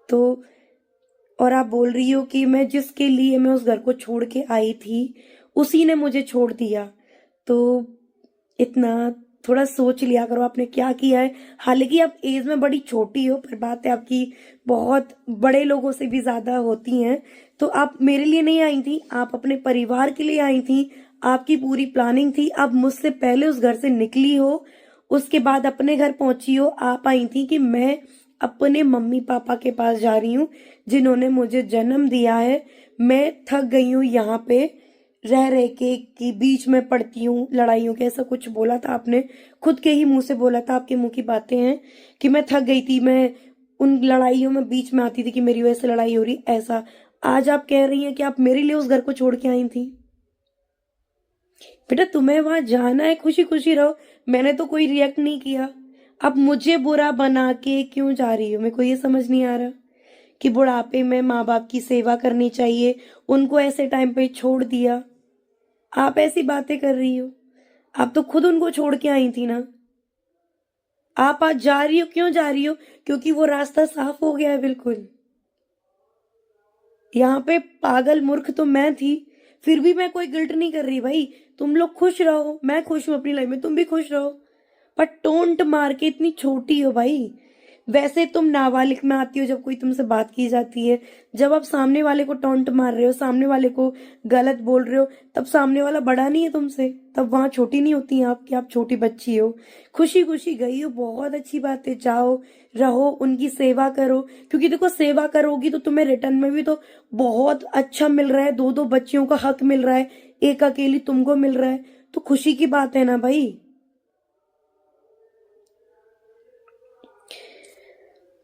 तो और आप बोल रही हो कि मैं जिसके लिए मैं उस घर को छोड़ के आई थी उसी ने मुझे छोड़ दिया। तो इतना थोड़ा सोच लिया करो आपने क्या किया है। हालांकि आप एज में बड़ी छोटी हो, पर बातें आपकी बहुत बड़े लोगों से भी ज्यादा होती हैं। तो आप मेरे लिए नहीं आई थी, आप अपने परिवार के लिए आई थी। आपकी पूरी प्लानिंग थी, आप मुझसे पहले उस घर से निकली हो, उसके बाद अपने घर पहुंची हो। आप आई थी कि मैं अपने मम्मी पापा के पास जा रही हूँ जिन्होंने मुझे जन्म दिया है। मैं थक गई हूँ यहाँ पे रह रह के कि बीच में पड़ती हूँ लड़ाइयों के। ऐसा कुछ बोला था आपने, खुद के ही मुंह से बोला था, आपके मुंह की बातें हैं कि मैं थक गई थी, मैं उन लड़ाइयों में बीच में आती थी कि मेरी वजह से लड़ाई हो रही। ऐसा आज आप कह रही हैं कि आप मेरे लिए उस घर को छोड़ के आई थी। बेटा तुम्हें वहां जाना है, खुशी खुशी रहो, मैंने तो कोई रिएक्ट नहीं किया। अब मुझे बुरा बना के क्यों जा रही हो, मेरे को ये समझ नहीं आ रहा कि बुढ़ापे में माँ बाप की सेवा करनी चाहिए, उनको ऐसे टाइम पे छोड़ दिया। आप ऐसी बातें कर रही हो, आप तो खुद उनको छोड़ के आई थी ना। आप आज जा रही हो, क्यों जा रही हो? क्योंकि वो रास्ता साफ हो गया है बिल्कुल। यहाँ पे पागल मूर्ख तो मैं थी, फिर भी मैं कोई गिल्ट नहीं कर रही भाई। तुम लोग खुश रहो, मैं खुश हूं अपनी लाइफ में, तुम भी खुश रहो। पर टोंट मार के इतनी छोटी हो भाई। वैसे तुम नाबालिग में आती हो जब कोई तुमसे बात की जाती है। जब आप सामने वाले को टोंट मार रहे हो, सामने वाले को गलत बोल रहे हो, तब सामने वाला बड़ा नहीं है तुमसे, तब वहां छोटी नहीं होती हैं आप कि आप छोटी बच्ची हो। खुशी खुशी गई हो, बहुत अच्छी बात है, जाओ रहो, उनकी सेवा करो। क्योंकि देखो सेवा करोगी तो तुम्हें रिटर्न में भी तो बहुत अच्छा मिल रहा है, दो दो बच्चियों का हक मिल रहा है, एक अकेली तुमको मिल रहा है, तो खुशी की बात है ना भाई।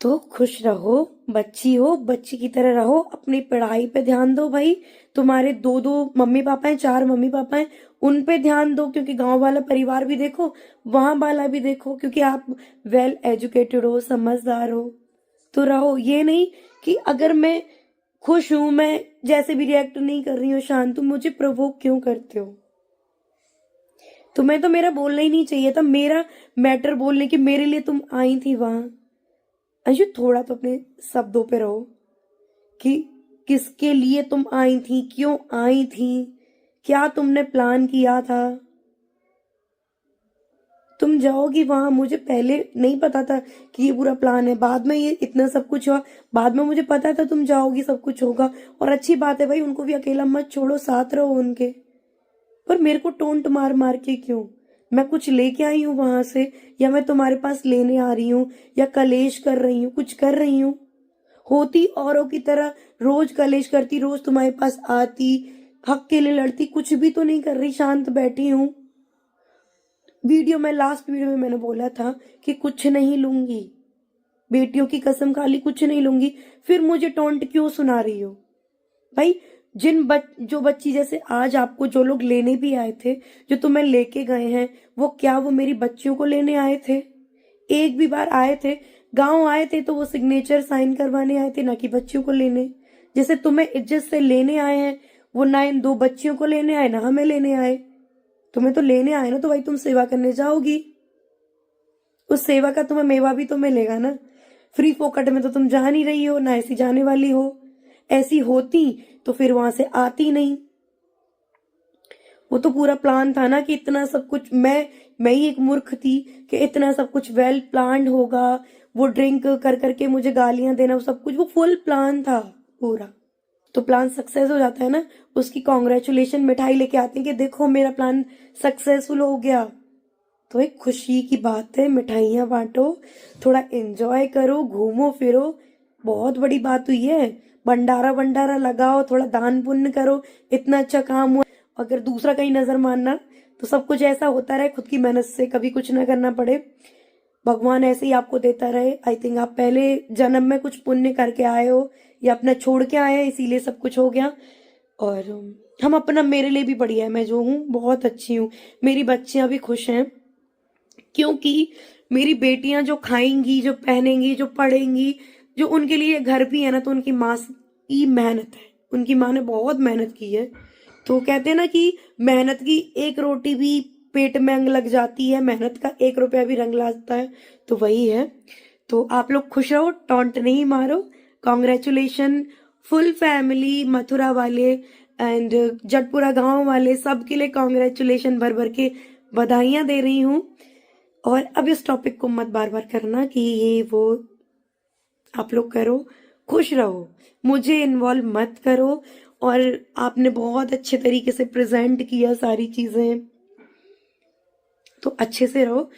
तो खुश रहो, बच्ची हो, बच्ची की तरह रहो, अपनी पढ़ाई पे ध्यान दो भाई। तुम्हारे दो दो मम्मी पापा हैं, चार मम्मी पापा हैं, उन पे ध्यान दो, क्योंकि गांव वाला परिवार भी देखो, वहां वाला भी देखो, क्योंकि आप वेल एजुकेटेड हो, समझदार हो। तो रहो, ये नहीं कि अगर मैं खुश हूं, मैं जैसे भी रिएक्ट नहीं कर रही हूँ शांत, तुम मुझे प्रोवोक क्यों करते हो? तुम्हें तो मेरा बोलना ही नहीं चाहिए था, मेरा मैटर बोलने की, मेरे लिए तुम आई थी वहां। अंशु थोड़ा तो अपने शब्दों पे रहो कि किसके लिए तुम आई थी, क्यों आई थी, क्या तुमने प्लान किया था। तुम जाओगी वहां, मुझे पहले नहीं पता था कि ये पूरा प्लान है, बाद में ये इतना सब कुछ हुआ, बाद में मुझे पता था तुम जाओगी, सब कुछ होगा। और अच्छी बात है भाई, उनको भी अकेला मत छोड़ो, साथ रहो उनके। पर मेरे को टोंट मार मार के क्यों? मैं कुछ लेके आई हूँ वहां से, या मैं तुम्हारे पास लेने आ रही हूँ, या कलेश कर रही हूँ, कुछ कर रही हूँ? होती औरों की तरह रोज कलेश करती, रोज तुम्हारे पास आती, हक के लिए लड़ती, कुछ भी तो नहीं कर रही, शांत बैठी हूँ। वीडियो में, लास्ट वीडियो में मैंने बोला था कि कुछ नहीं लूंगी, बेटियों की कसम खा ली, कुछ नहीं लूंगी। फिर मुझे टोंट क्यों सुना रही हो भाई? जो बच्ची जैसे आज आपको जो लोग लेने भी आए थे, जो तुम्हें लेके गए हैं, वो क्या वो मेरी बच्चियों को लेने आए थे? एक भी बार आए थे? गांव आए थे तो वो सिग्नेचर साइन करवाने आए थे, ना कि बच्चियों को लेने। जैसे तुम्हें इज्जत से लेने आए हैं, वो ना इन दो बच्चियों को लेने आए, ना हमें लेने आए। तुम्हें तो लेने आए ना, तो भाई तुम सेवा करने जाओगी, उस सेवा का तुम्हें मेवा भी तो मिलेगा ना। फ्री फोकट में तो तुम जा नहीं रही हो, ना ऐसी जाने वाली हो। ऐसी होती तो फिर वहां से आती नहीं। वो तो पूरा प्लान था ना कि इतना सब कुछ, मैं ही एक मूर्ख थी कि इतना सब कुछ वेल प्लान्ड होगा। वो ड्रिंक कर करके मुझे गालियां देना, वो सब कुछ, वो फुल प्लान था पूरा। तो प्लान सक्सेस हो जाता है ना, उसकी कॉन्ग्रेचुलेशन मिठाई लेके आते हैं कि देखो मेरा प्लान सक्सेसफुल हो गया। तो एक खुशी की बात है, मिठाइयाँ बांटो, थोड़ा एंजॉय करो, घूमो फिरो, बहुत बड़ी बात हुई है। भंडारा भंडारा लगाओ, थोड़ा दान पुण्य करो, इतना अच्छा काम हुआ। अगर दूसरा कहीं नजर मानना, तो सब कुछ ऐसा होता रहे, खुद की मेहनत से कभी कुछ ना करना पड़े, भगवान ऐसे ही आपको देता रहे। आई थिंक आप पहले जन्म में कुछ पुण्य करके आए हो, या अपना छोड़ के आए हैं, इसीलिए सब कुछ हो गया। और हम अपना, मेरे लिए भी बढ़िया है, मैं जो हूँ बहुत अच्छी हूँ, मेरी बच्चियां भी खुश हैं, क्योंकि मेरी बेटियां जो खाएंगी, जो पहनेंगी, जो पढ़ेंगी, जो उनके लिए घर भी है ना, तो उनकी माँ की मेहनत है, उनकी माँ ने बहुत मेहनत की है। तो कहते हैं ना कि मेहनत की एक रोटी भी पेट में अंग लग जाती है, मेहनत का एक रुपया भी रंग लाता है, तो वही है। तो आप लोग खुश रहो, टॉन्ट नहीं मारो, कॉन्ग्रेचुलेशन फुल फैमिली, मथुरा वाले एंड जटपुरा गांव वाले, सबके लिए कॉन्ग्रेचुलेशन भर भर के बधाइयां दे रही हूँ। और अब इस टॉपिक को मत बार बार करना कि ये वो, आप लोग करो, खुश रहो, मुझे इन्वॉल्व मत करो। और आपने बहुत अच्छे तरीके से प्रेजेंट किया सारी चीजें, तो अच्छे से रहो।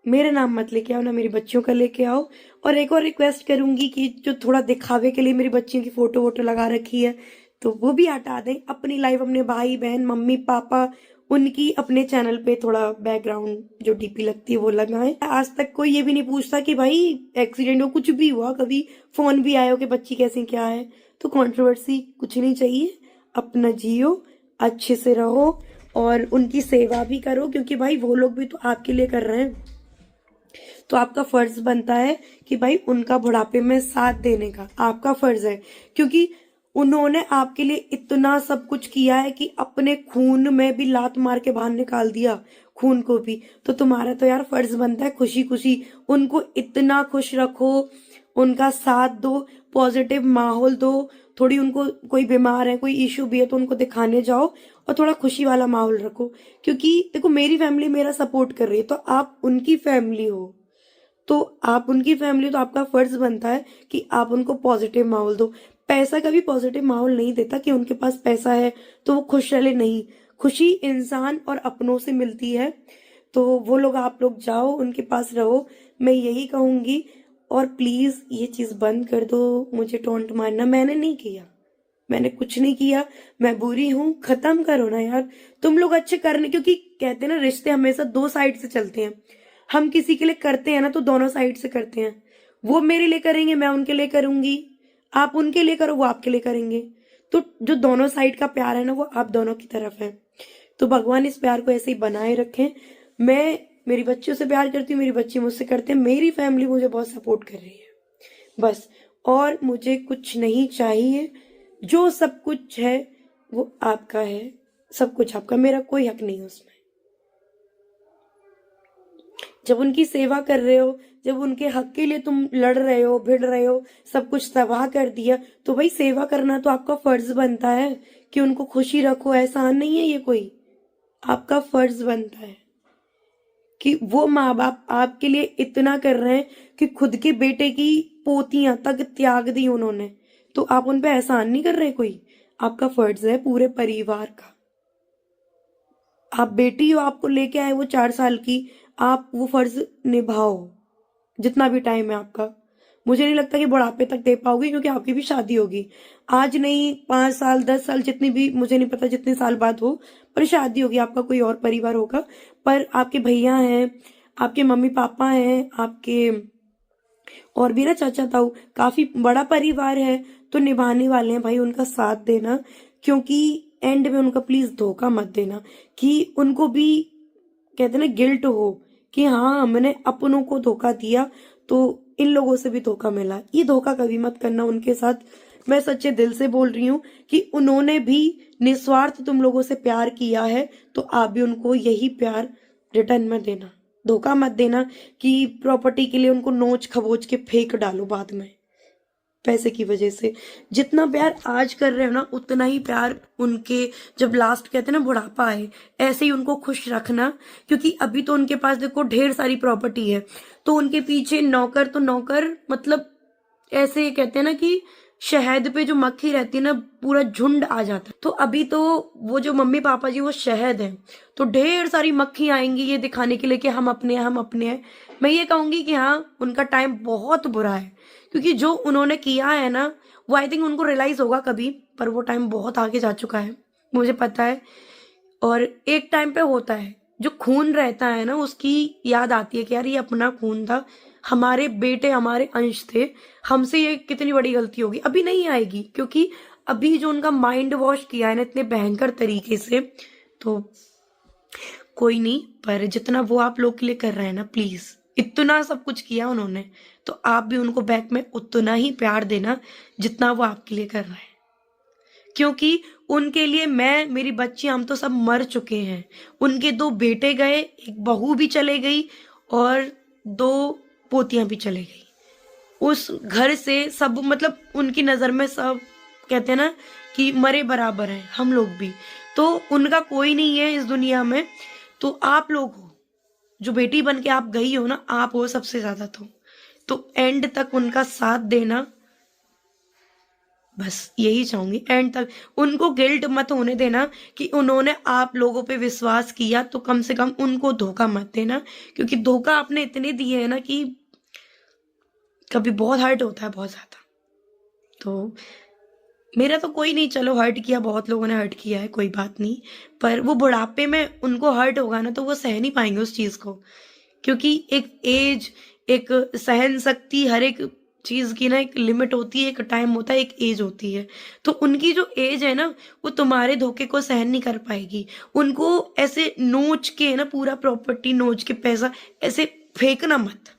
मेरे नाम मत लेके आओ, ना मेरी बच्चियों का लेके आओ। और एक और रिक्वेस्ट करूंगी कि जो थोड़ा दिखावे के लिए मेरी बच्चियों की फोटो वोटो लगा रखी है तो वो भी हटा दें। अपनी लाइफ, अपने भाई बहन मम्मी पापा उनकी अपने चैनल पे थोड़ा बैकग्राउंड जो डीपी लगती है वो लगाएं। आज तक कोई ये भी नहीं पूछता कि भाई एक्सीडेंट हो, कुछ भी हुआ, कभी फोन भी आया हो कि बच्ची कैसी क्या है। तो कंट्रोवर्सी कुछ नहीं चाहिए, अपना जियो, अच्छे से रहो और उनकी सेवा भी करो, क्योंकि भाई वो लोग भी तो आपके लिए कर रहे हैं। तो आपका फर्ज बनता है कि भाई उनका बुढ़ापे में साथ देने का आपका फर्ज है, क्योंकि उन्होंने आपके लिए इतना सब कुछ किया है कि अपने खून में भी लात मार के बाहर निकाल दिया, खून को भी। तो तुम्हारा तो यार फर्ज बनता है खुशी खुशी उनको इतना खुश रखो, उनका साथ दो, पॉजिटिव माहौल दो। थोड़ी उनको कोई बीमार है, कोई इश्यू भी है तो उनको दिखाने जाओ और थोड़ा खुशी वाला माहौल रखो। क्योंकि देखो मेरी फैमिली मेरा सपोर्ट कर रही है, तो आप उनकी फैमिली हो, तो आप उनकी फैमिली, तो आपका फर्ज बनता है कि आप उनको पॉजिटिव माहौल दो। पैसा कभी पॉजिटिव माहौल नहीं देता कि उनके पास पैसा है तो वो खुश रहे, नहीं। खुशी इंसान और अपनों से मिलती है। तो वो लोग, आप लोग जाओ उनके पास रहो, मैं यही कहूंगी। और प्लीज ये चीज बंद कर दो, मुझे टोंट मारना, मैंने नहीं किया, मैंने कुछ नहीं किया, मैं बुरी हूं, खत्म करो ना यार। तुम लोग अच्छे करने, क्योंकि कहते हैं ना रिश्ते हमेशा दो साइड से चलते हैं। हम किसी के लिए करते हैं ना तो दोनों साइड से करते हैं। वो मेरे लिए करेंगे, मैं उनके लिए करूंगी, आप उनके लिए करो, वो आपके लिए करेंगे। तो जो दोनों साइड का प्यार है ना वो आप दोनों की तरफ है। तो भगवान इस प्यार को ऐसे ही बनाए रखें। मैं मेरी बच्चियों से प्यार करती हूँ, मेरी बच्ची मुझसे करते हैं, मेरी फैमिली मुझे बहुत सपोर्ट कर रही है बस। और मुझे कुछ नहीं चाहिए, जो सब कुछ है वो आपका है, सब कुछ आपका, मेरा कोई हक नहीं है उसमें। जब उनकी सेवा कर रहे हो, जब उनके हक के लिए तुम लड़ रहे हो, भिड़ रहे हो, सब कुछ तबाह कर दिया, तो भाई सेवा करना तो आपका फर्ज बनता है कि उनको खुशी रखो। एहसान नहीं है ये कोई, आपका फर्ज बनता है कि वो माँ बाप आपके लिए इतना कर रहे हैं कि खुद के बेटे की पोतियां तक त्याग दी उन्होंने, तो आप उन पे एहसान नहीं कर रहे कोई। आपका फर्ज है पूरे परिवार का। आप बेटी हो, आपको लेके आए वो 4 साल की, आप वो फर्ज निभाओ जितना भी टाइम है आपका। मुझे नहीं लगता कि बुढ़ापे तक दे पाओगे, क्योंकि आपकी भी शादी होगी, आज नहीं 5 साल 10 साल, जितनी भी, मुझे नहीं पता जितने साल बाद हो, पर शादी होगी, आपका कोई और परिवार होगा। पर आपके भैया हैं, आपके मम्मी पापा हैं, आपके और भी ना चाचा ताऊ, काफी बड़ा परिवार है, तो निभाने वाले हैं भाई, उनका साथ देना। क्योंकि एंड में उनका प्लीज धोखा मत देना कि उनको भी कहते ना गिल्ट हो कि हाँ हमने अपनों को धोखा दिया तो इन लोगों से भी धोखा मिला। ये धोखा कभी मत करना उनके साथ। मैं सच्चे दिल से बोल रही हूँ कि उन्होंने भी निस्वार्थ तुम लोगों से प्यार किया है, तो आप भी उनको यही प्यार रिटर्न में देना। धोखा मत देना कि प्रॉपर्टी के लिए उनको नोच खबोच के फेंक डालो बाद में पैसे की वजह से। जितना प्यार आज कर रहे हो ना, उतना ही प्यार उनके जब लास्ट कहते हैं ना बुढ़ापा आए, ऐसे ही उनको खुश रखना। क्योंकि अभी तो उनके पास देखो ढेर सारी प्रॉपर्टी है, तो उनके पीछे नौकर तो नौकर, मतलब ऐसे कहते हैं ना कि शहद पे जो मक्खी रहती है ना, पूरा झुंड आ जाता है। तो अभी तो वो जो मम्मी पापा जी वो शहद है, तो ढेर सारी मक्खी आएंगी ये दिखाने के लिए कि हम अपने हैं, हम अपने हैं। मैं ये कहूंगी कि हाँ उनका टाइम बहुत बुरा है, क्योंकि जो उन्होंने किया है ना वो आई थिंक उनको रियलाइज होगा कभी, पर वो टाइम बहुत आगे जा चुका है, मुझे पता है। और एक टाइम पे होता है जो खून रहता है ना, उसकी याद आती है कि यार ये अपना खून था, हमारे बेटे हमारे अंश थे, हमसे ये कितनी बड़ी गलती होगी। अभी नहीं आएगी, क्योंकि अभी जो उनका माइंड वॉश किया है ना इतने भयंकर तरीके से, तो कोई नहीं। पर जितना वो आप लोग के लिए कर रहे हैं ना, प्लीज, इतना सब कुछ किया उन्होंने, तो आप भी उनको बैक में उतना ही प्यार देना जितना वो आपके लिए कर रहे हैं। क्योंकि उनके लिए मैं, मेरी बच्ची, हम तो सब मर चुके हैं। उनके 2 बेटे गए, एक बहू भी चले गई और 2 पोतियां भी चले गई। उस घर से सब, मतलब उनकी नज़र में सब कहते हैं ना कि मरे बराबर है, हम लोग भी। तो उनका कोई नहीं है इस दुनिया में, तो आप लोग हो, जो बेटी बन के आप गई हो ना, आप हो सबसे ज़्यादा। तो एंड तक उनका साथ देना, बस यही चाहूंगी। एंड तक उनको गिल्ट मत होने देना कि उन्होंने आप लोगों पे विश्वास किया, तो कम से कम उनको धोखा मत देना, क्योंकि धोखा आपने इतने दिए है ना कि कभी बहुत हर्ट होता है, बहुत ज्यादा। तो मेरा तो कोई नहीं, चलो हर्ट किया, बहुत लोगों ने हर्ट किया है, कोई बात नहीं। पर वो बुढ़ापे में उनको हर्ट होगा ना, तो वो सह नहीं पाएंगे उस चीज को, क्योंकि एक एज, एक सहन शक्ति, हर एक चीज की ना एक लिमिट होती है, एक टाइम होता है, एक एज होती है। तो उनकी जो एज है ना, वो तुम्हारे धोखे को सहन नहीं कर पाएगी। उनको ऐसे नोच के ना, पूरा प्रॉपर्टी नोच के, पैसा ऐसे फेंकना मत।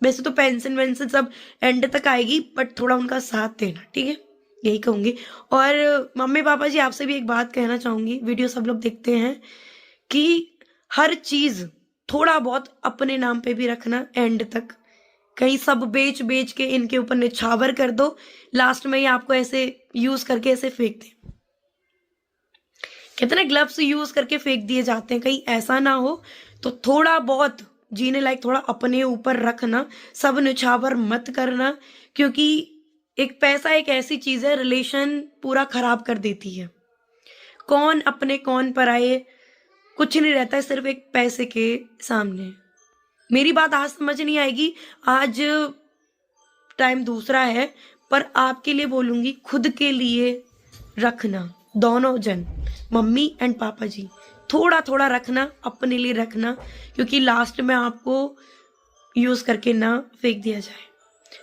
वैसे तो पेंशन वेंशन सब एंड तक आएगी, बट थोड़ा उनका साथ देना, ठीक है, यही कहूंगी। और मम्मी पापा जी, आपसे भी एक बात कहना चाहूंगी, वीडियो सब लोग देखते हैं, कि हर चीज थोड़ा बहुत अपने नाम पे भी रखना एंड तक। कहीं सब बेच बेच के इनके ऊपर निछावर कर दो, लास्ट में ये आपको ऐसे यूज करके ऐसे फेंक दे। कहते ना, ग्लव्स यूज करके फेंक दिए जाते हैं, कहीं ऐसा ना हो। तो थोड़ा बहुत जीने लायक थोड़ा अपने ऊपर रखना, सब निछावर मत करना, क्योंकि एक पैसा एक ऐसी चीज है, रिलेशन पूरा खराब कर देती है। कौन अपने कौन पराये, कुछ नहीं रहता है, सिर्फ एक पैसे के सामने। मेरी बात आज समझ नहीं आएगी, आज टाइम दूसरा है, पर आपके लिए बोलूंगी, खुद के लिए रखना, दोनों जन, मम्मी एंड पापा जी, थोड़ा थोड़ा रखना, अपने लिए रखना, क्योंकि लास्ट में आपको यूज करके ना फेंक दिया जाए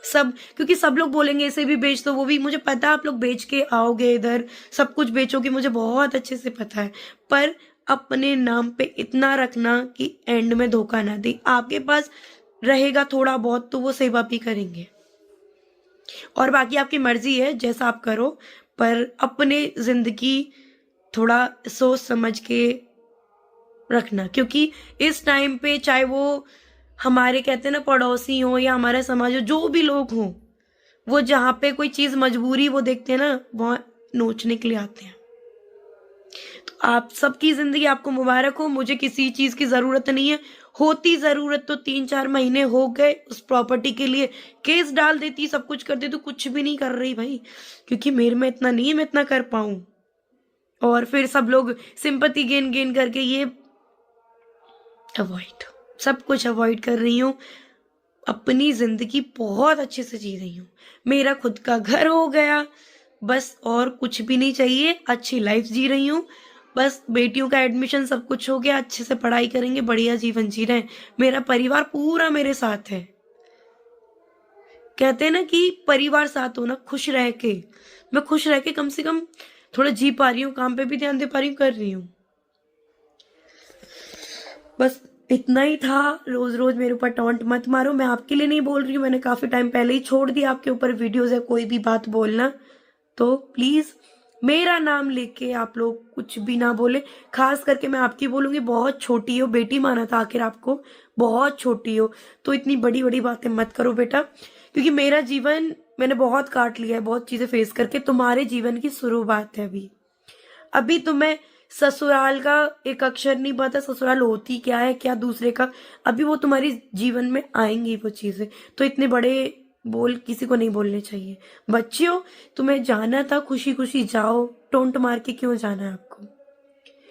सब। क्योंकि सब लोग बोलेंगे इसे भी बेच दो, वो भी, मुझे पता है आप लोग बेच के आओगे इधर, सब कुछ बेचोगे, मुझे बहुत अच्छे से पता है। पर अपने नाम पे इतना रखना कि एंड में धोखा ना दे। आपके पास रहेगा थोड़ा बहुत, तो वो सेवा भी करेंगे, और बाकी आपकी मर्जी है, जैसा आप करो। पर अपने जिंदगी थोड़ा सोच समझ के रखना, क्योंकि इस टाइम पे चाहे वो हमारे कहते हैं ना पड़ोसी हो, या हमारा समाज हो, जो भी लोग हो, वो जहाँ पे कोई चीज मजबूरी वो देखते हैं ना, वहां नोचने के लिए आते हैं। तो आप सबकी जिंदगी आपको मुबारक हो, मुझे किसी चीज की जरूरत नहीं है। होती जरूरत तो 3-4 महीने हो गए उस प्रॉपर्टी के लिए, केस डाल देती, सब कुछ कर देती, तो कुछ भी नहीं कर रही भाई, क्योंकि मेरे में इतना नहीं है मैं इतना कर पाऊं। और फिर सब लोग सिंपैथी गेन गेन करके ये अवॉइड, सब कुछ अवॉइड कर रही हूँ। अपनी जिंदगी बहुत अच्छे से जी रही हूँ, मेरा खुद का घर हो गया, बस और कुछ भी नहीं चाहिए। अच्छी लाइफ जी रही हूँ, बस बेटियों का एडमिशन सब कुछ हो गया, अच्छे से पढ़ाई करेंगे, बढ़िया जीवन जी रहे हैं, मेरा परिवार पूरा मेरे साथ है। कहते हैं ना कि परिवार साथ होना, खुश रह के, मैं खुश रह के कम से कम थोड़ा जी पा रही हूँ, काम पे भी ध्यान दे पा रही हूँ, कर रही हूँ। बस इतना ही था। रोज रोज मेरे ऊपर टॉन्ट मत मारो, मैं आपके लिए नहीं बोल रही हूँ, मैंने काफी टाइम पहले ही छोड़ दिया आपके ऊपर वीडियोस या कोई भी बात बोलना। तो प्लीज मेरा नाम लेके आप लोग कुछ भी ना बोले, खास करके मैं आपकी बोलूंगी, बहुत छोटी हो, बेटी माना था आखिर आपको, बहुत छोटी हो, तो इतनी बड़ी बड़ी बातें मत करो बेटा, क्योंकि मेरा जीवन मैंने बहुत काट लिया है, बहुत चीजें फेस करके। तुम्हारे जीवन की शुरुआत है अभी। अभी तुम्हें ससुराल का एक अक्षर नहीं पता, ससुराल होती क्या है, क्या दूसरे का, अभी वो तुम्हारी जीवन में आएंगी वो चीजें, तो इतने बड़े बोल किसी को नहीं बोलने चाहिए। बच्चे हो, तुम्हें जाना था, खुशी खुशी जाओ, टोंट मार के क्यों जाना है आपको?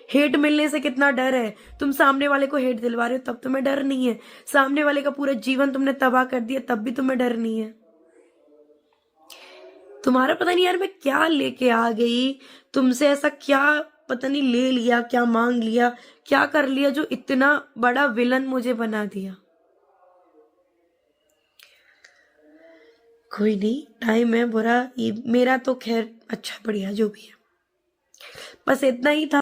हेट मिलने से कितना डर है, तुम सामने वाले को हेट दिलवा रहे हो तब तुम्हें डर नहीं है, सामने वाले का पूरा जीवन तुमने तबाह कर दिया तब भी तुम्हें डर नहीं है। तुम्हारा पता नहीं यार मैं क्या लेके आ गई, तुमसे ऐसा क्या पता नहीं ले लिया, क्या मांग लिया, क्या कर लिया, जो इतना बड़ा विलन मुझे बना दिया। कोई नहीं, टाइम है बुरा, ये मेरा तो खैर अच्छा बढ़िया जो भी है, बस इतना ही था।